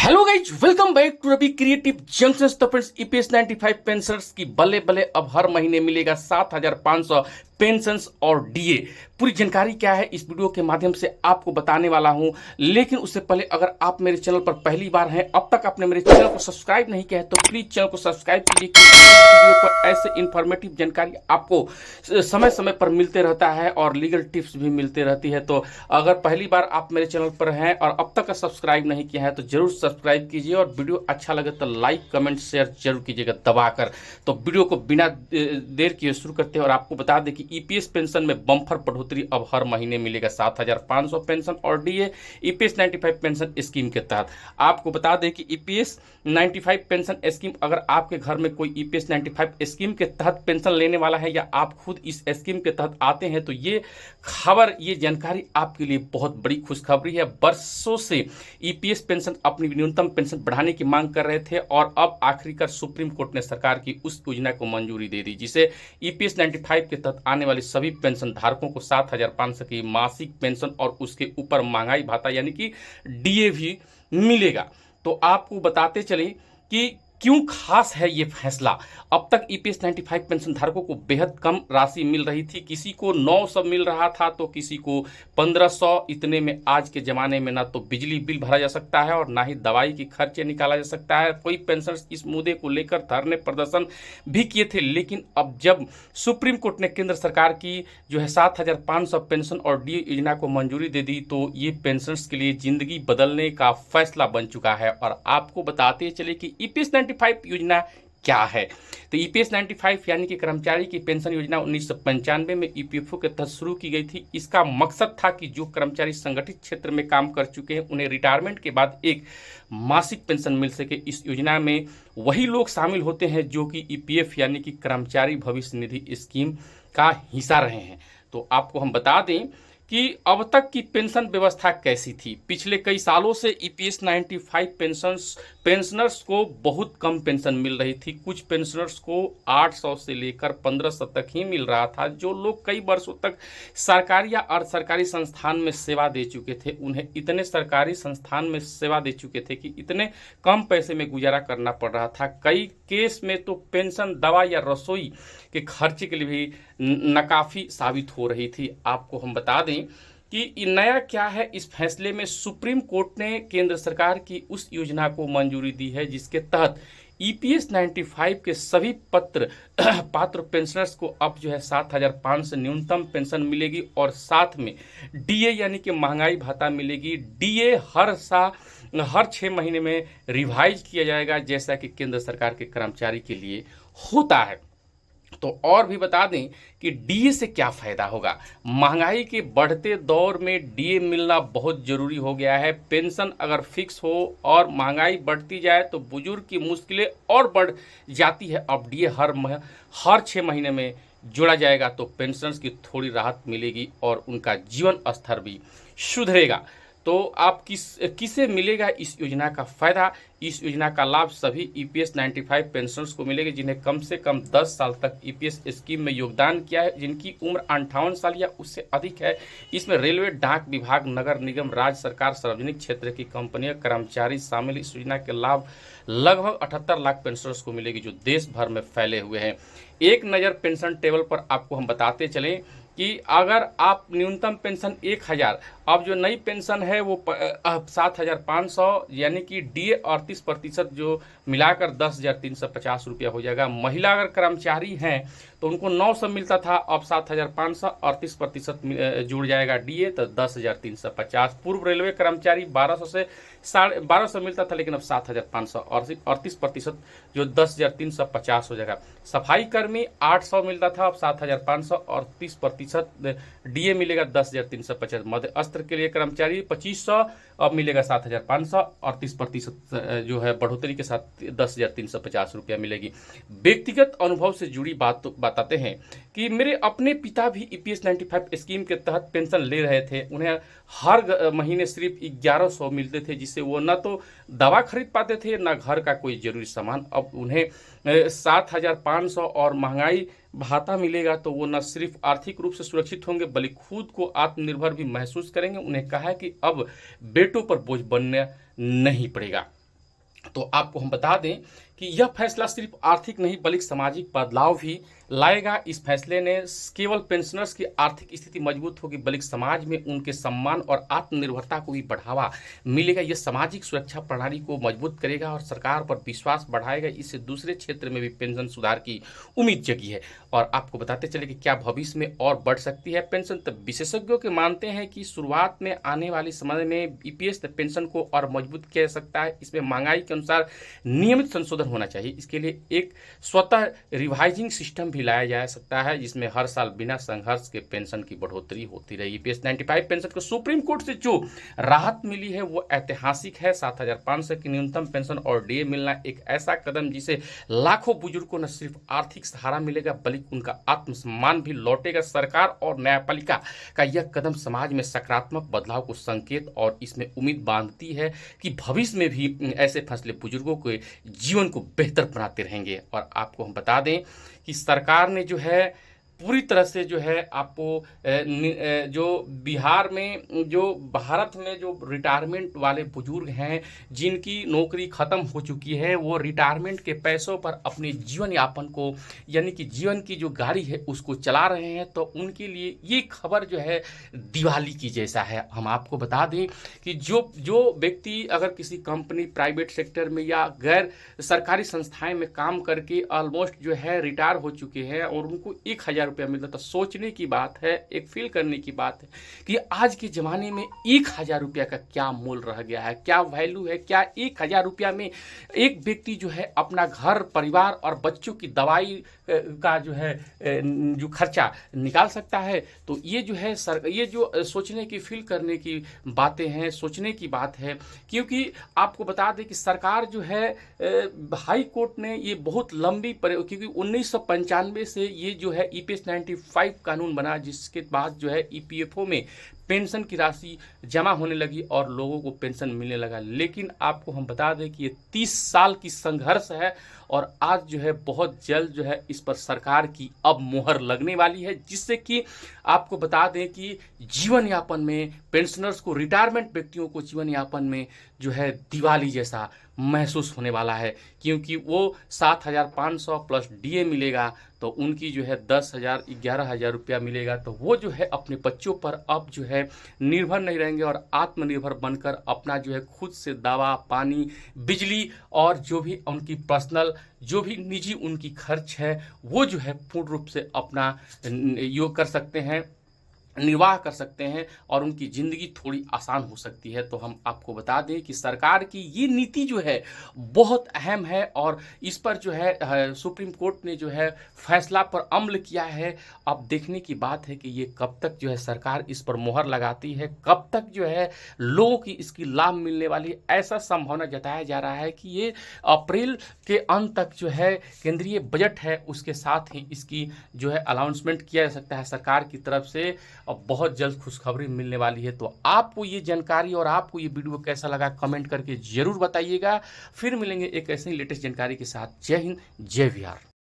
Hello guys, welcome back to Ravi creative junction. तो friends, EPS 95 pensioners की बल्ले बल्ले अब हर महीने मिलेगा 7,500 पेंशन्स और डीए। पूरी जानकारी क्या है इस वीडियो के माध्यम से आपको बताने वाला हूं। लेकिन उससे पहले अगर आप मेरे चैनल पर पहली बार हैं, अब तक आपने मेरे चैनल को सब्सक्राइब नहीं किया है, तो प्लीज चैनल को सब्सक्राइब कीजिए, क्योंकि इस वीडियो पर ऐसे इंफॉर्मेटिव जानकारी आपको समय समय पर मिलते रहता है और लीगल टिप्स भी मिलते रहती है। तो अगर पहली बार आप मेरे चैनल पर हैं और अब तक सब्सक्राइब नहीं किया है तो जरूर सब्सक्राइब कीजिए, और वीडियो अच्छा लगे तो लाइक कमेंट शेयर जरूर कीजिएगा दबाकर। तो वीडियो को बिना देर किए शुरू करते हैं और आपको बता दें कि ईपीएस पेंशन में बम्पर बढ़ोतरी अब हर महीने मिलेगा 7,500 पेंशन और डीए ईपीएस 95 पेंशन स्कीम के तहत। आपको बता दें कि ईपीएस 95 पेंशन स्कीम, अगर आपके घर में कोई ईपीएस 95 स्कीम के तहत पेंशन लेने वाला है या आप खुद इस स्कीम के तहत आते हैं, तो ये खबर, ये जानकारी आपके लिए बहुत बड़ी खुशखबरी है। वर्षों से ईपीएस पेंशन अपनी न्यूनतम पेंशन बढ़ाने की मांग कर रहे थे और अब आखिरकार सुप्रीम कोर्ट ने सरकार की उस योजना को मंजूरी दे दी, जिसे ईपीएस 95 के तहत आने वाले सभी पेंशन धारकों को 7,500 की मासिक पेंशन और उसके ऊपर महंगाई भत्ता यानी कि डीए भी मिलेगा। तो आपको बताते चले कि क्यों खास है ये फैसला। अब तक ईपीएस 95 पेंशन धारकों को बेहद कम राशि मिल रही थी, किसी को 900 मिल रहा था तो किसी को 1500। इतने में आज के ज़माने में ना तो बिजली बिल भरा जा सकता है और ना ही दवाई की खर्चे निकाला जा सकता है। कोई पेंशनर्स इस मुद्दे को लेकर धरने प्रदर्शन भी किए थे, लेकिन अब जब सुप्रीम कोर्ट ने केंद्र सरकार की जो है 7,500 पेंशन और डीए योजना को मंजूरी दे दी, तो ये पेंशनर्स के लिए ज़िंदगी बदलने का फैसला बन चुका है। और आपको बताते चले कि ईपीएस 95 योजना क्या है। तो ईपीएस 95 यानी कि कर्मचारी की पेंशन योजना 1995 में ईपीएफओ के तहत शुरू की गई थी। इसका मकसद था कि जो कर्मचारी संगठित क्षेत्र में काम कर चुके हैं, उन्हें रिटायरमेंट के बाद एक मासिक पेंशन मिल सके। इस योजना में वही लोग शामिल होते हैं जो कि ईपीएफ यानी कि कर्मचारी भविष्य निधि स्कीम का हिस्सा रहे हैं। तो आपको हम बता दें कि अब तक की पेंशन व्यवस्था कैसी थी। पिछले कई सालों से ईपीएस 95 पेंशनर्स को बहुत कम पेंशन मिल रही थी। कुछ पेंशनर्स को 800 से लेकर 1500 तक ही मिल रहा था। जो लोग कई वर्षों तक सरकारी या अर्ध सरकारी संस्थान में सेवा दे चुके थे, उन्हें इतने सरकारी संस्थान में सेवा दे चुके थे कि इतने कम पैसे में गुजारा करना पड़ रहा था। कई केस में तो पेंशन दवा या रसोई के खर्चे के लिए भी नाकाफी साबित हो रही थी। आपको हम बता दें कि नया क्या है इस फैसले में। सुप्रीम कोर्ट ने केंद्र सरकार की उस योजना को मंजूरी दी है जिसके तहत ईपीएस 95 के सभी पात्र पेंशनर्स को अब जो है 7,500 न्यूनतम पेंशन मिलेगी और साथ में डीए यानी कि महंगाई भत्ता मिलेगी। डीए हर 6 महीने में रिवाइज किया जाएगा, जैसा कि केंद्र सरकार के कर्मचारी के लिए होता है। तो और भी बता दें कि डीए से क्या फ़ायदा होगा। महंगाई के बढ़ते दौर में डीए मिलना बहुत ज़रूरी हो गया है। पेंशन अगर फिक्स हो और महंगाई बढ़ती जाए तो बुजुर्ग की मुश्किलें और बढ़ जाती है। अब डीए हर 6 महीने में जोड़ा जाएगा तो पेंशनर्स की थोड़ी राहत मिलेगी और उनका जीवन स्तर भी सुधरेगा। तो आप किसे मिलेगा इस योजना का फ़ायदा। इस योजना का लाभ सभी ईपीएस 95 पेंशनर्स को मिलेगा जिन्हें कम से कम 10 साल तक ईपीएस स्कीम में योगदान किया है, जिनकी उम्र 58 साल या उससे अधिक है। इसमें रेलवे, डाक विभाग, नगर निगम, राज्य सरकार, सार्वजनिक क्षेत्र की कंपनियां, कर्मचारी शामिल। इस योजना के लाभ लगभग 78 लाख पेंशनर्स को मिलेगी जो देश भर में फैले हुए हैं। एक नज़र पेंशन टेबल पर आपको हम बताते चलें कि अगर आप न्यूनतम पेंशन 1,000, अब जो नई पेंशन है वो 7,500 यानी कि डीए 38% जो मिलाकर 10,350 रुपया हो जाएगा। महिला अगर कर्मचारी हैं तो उनको 900 मिलता था, अब 7,500, 38% जुड़ जाएगा डीए तो 10,350। पूर्व रेलवे कर्मचारी 1200 से 1250 मिलता था, लेकिन अब 7,500, 38% जो 10,350 हो जाएगा। सफाई कर्मी 800 मिलता था, अब 7,500, 38% डीए मिलेगा 10,350। मध्य अस्त्र के लिए कर्मचारी 2500, अब मिलेगा 7,500, 38% जो है बढ़ोतरी के साथ 10,350 रुपया मिलेगी। व्यक्तिगत अनुभव से जुड़ी बात बताते हैं कि मेरे अपने पिता भी ईपीएस 95 स्कीम के तहत पेंशन ले रहे थे। उन्हें हर महीने सिर्फ 1100 मिलते थे, जिससे वो न तो दवा खरीद पाते थे न घर का कोई जरूरी सामान। अब उन्हें 7,500 और महंगाई भत्ता मिलेगा तो वो न सिर्फ आर्थिक रूप से सुरक्षित होंगे बल्कि खुद को आत्मनिर्भर भी महसूस करेंगे। उन्हें कहा है कि अब बेटों पर बोझ बनने नहीं पड़ेगा। तो आपको हम बता दें कि यह फैसला सिर्फ आर्थिक नहीं बल्कि सामाजिक बदलाव भी लाएगा। इस फैसले ने केवल पेंशनर्स की आर्थिक स्थिति मजबूत होगी बल्कि समाज में उनके सम्मान और आत्मनिर्भरता को भी बढ़ावा मिलेगा। यह सामाजिक सुरक्षा प्रणाली को मजबूत करेगा और सरकार पर विश्वास बढ़ाएगा। इससे दूसरे क्षेत्र में भी पेंशन सुधार की उम्मीद जगी है। और आपको बताते चले कि क्या भविष्य में और बढ़ सकती है पेंशन। तब विशेषज्ञों के मानते हैं कि शुरुआत में आने वाले समय में ईपीएस पेंशन को और मजबूत किया जा सकता है। इसमें महंगाई के अनुसार नियमित संशोधन होना चाहिए। इसके लिए एक स्वतः रिवाइजिंग सिस्टम भी लाया जा सकता है जिसमें हर साल बिना संघर्ष के पेंशन की बढ़ोतरी होती रही। ईपीएस 95 पेंशन को सुप्रीम कोर्ट से जो राहत मिली है वो ऐतिहासिक है। 7,500 की न्यूनतम पेंशन और डीए मिलना एक ऐसा कदम जिसे लाखों बुजुर्गों को न सिर्फ आर्थिक सहारा मिलेगा बल्कि उनका आत्मसम्मान भी लौटेगा। सरकार और न्यायपालिका का यह कदम समाज में सकारात्मक बदलाव को संकेत और इसमें उम्मीद बांधती है कि भविष्य में भी ऐसे फैसले बुजुर्गों के जीवन को बेहतर बनाते रहेंगे। और आपको हम बता दें कि सरकार ने जो है पूरी तरह से जो है आपको जो बिहार में जो भारत में जो रिटायरमेंट वाले बुजुर्ग हैं जिनकी नौकरी ख़त्म हो चुकी है वो रिटायरमेंट के पैसों पर अपने जीवन यापन को यानी कि जीवन की जो गाड़ी है उसको चला रहे हैं। तो उनके लिए ये खबर जो है दिवाली की जैसा है। हम आपको बता दें कि जो व्यक्ति अगर किसी कंपनी प्राइवेट सेक्टर में या गैर सरकारी संस्थाएं में काम करके ऑलमोस्ट जो है रिटायर हो चुके हैं और उनको 1,000 रुपया मिलता, तो सोचने की बात है, एक फील करने की बात है कि आज के ज़माने में 1,000 रुपया का क्या मूल्य रह गया है, क्या वैल्यू है। क्या 1,000 रुपया में एक व्यक्ति जो है अपना घर परिवार और बच्चों की दवाई का जो है जो खर्चा निकाल सकता है। तो ये जो है ये जो सोचने की फील करने की बातें हैं, सोचने की बात है। क्योंकि आपको बता दें कि सरकार जो है हाई कोर्ट ने ये बहुत लंबी क्योंकि 1995 से ये जो है ईपीएस 95 कानून बना जिसके बाद जो है ईपीएफओ में पेंशन की राशि जमा होने लगी और लोगों को पेंशन मिलने लगा। लेकिन आपको हम बता दें कि ये 30 साल की संघर्ष है और आज जो है बहुत जल्द जो है इस पर सरकार की अब मुहर लगने वाली है जिससे कि आपको बता दें कि जीवन यापन में पेंशनर्स को रिटायरमेंट व्यक्तियों को जीवन यापन में जो है दिवाली जैसा महसूस होने वाला है। क्योंकि वो 7,500 प्लस डीए मिलेगा तो उनकी जो है 10,000 11,000 रुपया मिलेगा। तो वो जो है अपने बच्चों पर अब जो है निर्भर नहीं रहेंगे और आत्मनिर्भर बनकर अपना जो है खुद से दवा पानी बिजली और जो भी उनकी पर्सनल जो भी निजी उनकी खर्च है वो जो है पूर्ण रूप से अपना योग कर सकते हैं, निर्वाह कर सकते हैं और उनकी ज़िंदगी थोड़ी आसान हो सकती है। तो हम आपको बता दें कि सरकार की ये नीति जो है बहुत अहम है और इस पर जो है सुप्रीम कोर्ट ने जो है फैसला पर अमल किया है। अब देखने की बात है कि ये कब तक जो है सरकार इस पर मुहर लगाती है, कब तक जो है लोगों की इसकी लाभ मिलने वाली ऐसा संभावना जताया जा रहा है कि ये अप्रैल के अंत तक जो है केंद्रीय बजट है उसके साथ ही इसकी जो है अनाउंसमेंट किया जा सकता है सरकार की तरफ से। अब बहुत जल्द खुशखबरी मिलने वाली है। तो आपको ये जानकारी और आपको ये वीडियो कैसा लगा कमेंट करके ज़रूर बताइएगा। फिर मिलेंगे एक ऐसे ही लेटेस्ट जानकारी के साथ। जय हिंद, जय बिहार।